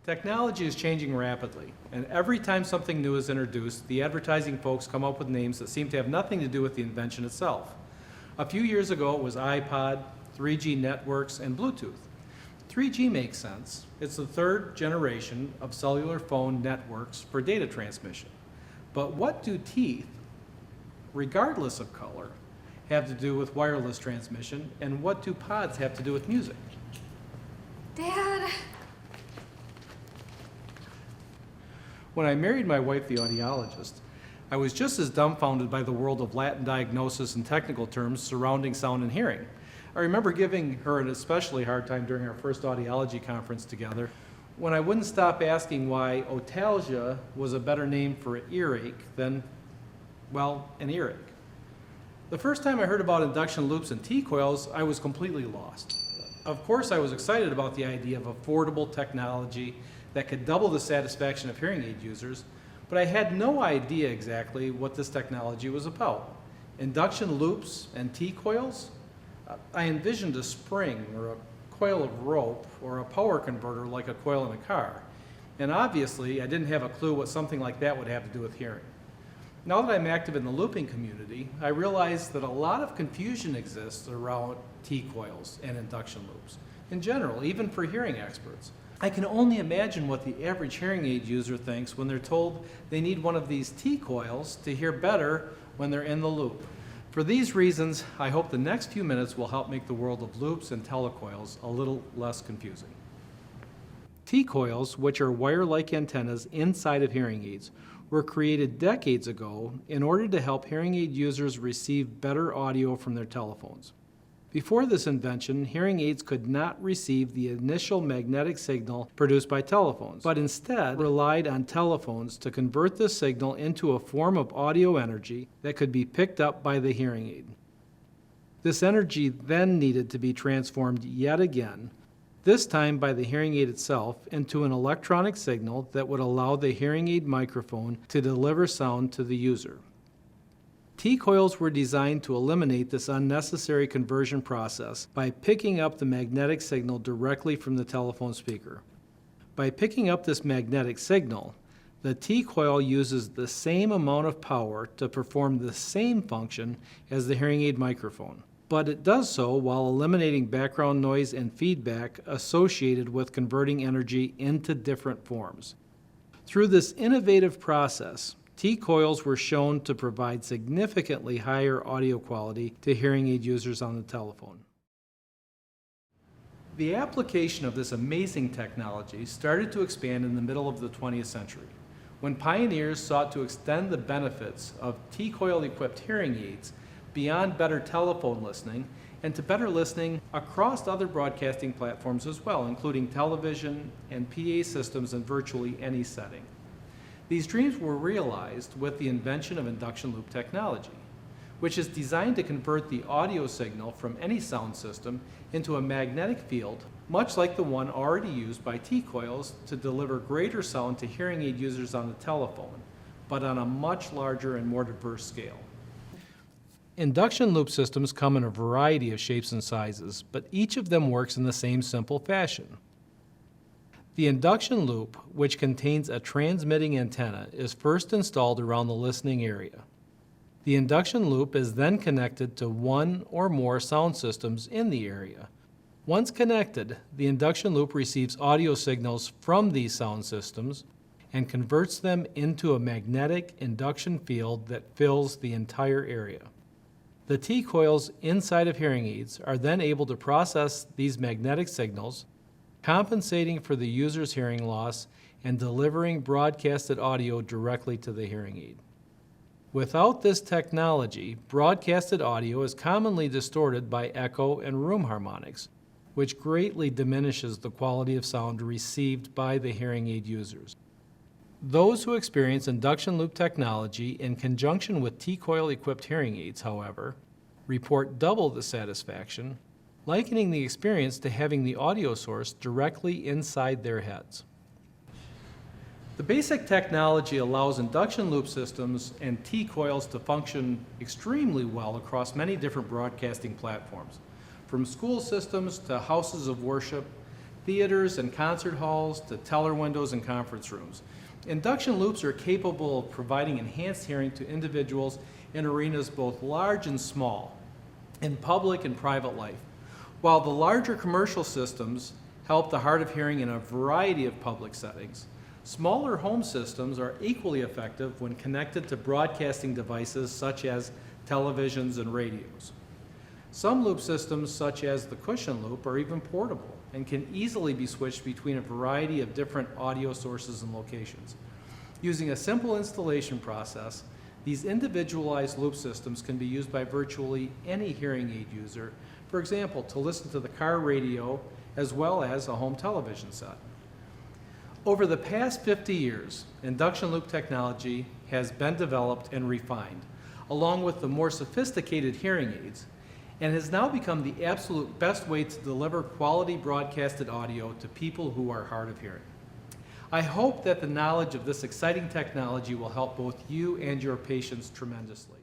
Technology is changing rapidly, and every time something new is introduced, the advertising folks come up with names that seem to have nothing to do with the invention itself. A few years ago, it was iPod, 3G networks, and Bluetooth. 3G makes sense. It's the third generation of cellular phone networks for data transmission. But what do teeth, regardless of color, have to do with wireless transmission, and what do pods have to do with music? Dad! When I married my wife, the audiologist, I was just as dumbfounded by the world of Latin diagnosis and technical terms surrounding sound and hearing. I remember giving her an especially hard time during our first audiology conference together when I wouldn't stop asking why otalgia was a better name for an earache than, well, an earache. The first time I heard about induction loops and Tcoils, I was completely lost. Of course, I was excited about the idea of affordable technology that could double the satisfaction of hearing aid users, but I had no idea exactly what this technology was about. Induction loops and Tcoils? I envisioned a spring or a coil of rope or a power converter like a coil in a car. And obviously, I didn't have a clue what something like that would have to do with hearing. Now that I'm active in the looping community, I realize that a lot of confusion exists around Tcoils and induction loops. In general, even for hearing experts. I can only imagine what the average hearing aid user thinks when they're told they need one of these Tcoils to hear better when they're in the loop. For these reasons, I hope the next few minutes will help make the world of loops and telecoils a little less confusing. Tcoils, which are wire-like antennas inside of hearing aids, were created decades ago in order to help hearing aid users receive better audio from their telephones. Before this invention, hearing aids could not receive the initial magnetic signal produced by telephones, but instead relied on telephones to convert this signal into a form of audio energy that could be picked up by the hearing aid. This energy then needed to be transformed yet again, this time by the hearing aid itself, into an electronic signal that would allow the hearing aid microphone to deliver sound to the user. Tcoils were designed to eliminate this unnecessary conversion process by picking up the magnetic signal directly from the telephone speaker. By picking up this magnetic signal, the Tcoil uses the same amount of power to perform the same function as the hearing aid microphone, but it does so while eliminating background noise and feedback associated with converting energy into different forms. Through this innovative process, Tcoils were shown to provide significantly higher audio quality to hearing aid users on the telephone. The application of this amazing technology started to expand in the middle of the 20th century, when pioneers sought to extend the benefits of Tcoil-equipped hearing aids beyond better telephone listening and to better listening across other broadcasting platforms as well, including television and PA systems in virtually any setting. These dreams were realized with the invention of induction loop technology, which is designed to convert the audio signal from any sound system into a magnetic field, much like the one already used by Tcoils to deliver greater sound to hearing aid users on the telephone, but on a much larger and more diverse scale. Induction loop systems come in a variety of shapes and sizes, but each of them works in the same simple fashion. The induction loop, which contains a transmitting antenna, is first installed around the listening area. The induction loop is then connected to one or more sound systems in the area. Once connected, the induction loop receives audio signals from these sound systems and converts them into a magnetic induction field that fills the entire area. The Tcoils inside of hearing aids are then able to process these magnetic signals, compensating for the user's hearing loss and delivering broadcasted audio directly to the hearing aid. Without this technology, broadcasted audio is commonly distorted by echo and room harmonics, which greatly diminishes the quality of sound received by the hearing aid users. Those who experience induction loop technology in conjunction with Tcoil-equipped hearing aids, however, report double the satisfaction, likening the experience to having the audio source directly inside their heads. The basic technology allows induction loop systems and Tcoils to function extremely well across many different broadcasting platforms, from school systems to houses of worship theaters and concert halls to teller windows and conference rooms. Induction loops are capable of providing enhanced hearing to individuals in arenas both large and small, in public and private life. While the larger commercial systems help the hard of hearing in a variety of public settings, smaller home systems are equally effective when connected to broadcasting devices such as televisions and radios. Some loop systems, such as the cushion loop, are even portable and can easily be switched between a variety of different audio sources and locations. Using a simple installation process, these individualized loop systems can be used by virtually any hearing aid user, for example, to listen to the car radio as well as a home television set. Over the past 50 years, induction loop technology has been developed and refined, along with the more sophisticated hearing aids, and has now become the absolute best way to deliver quality broadcasted audio to people who are hard of hearing. I hope that the knowledge of this exciting technology will help both you and your patients tremendously.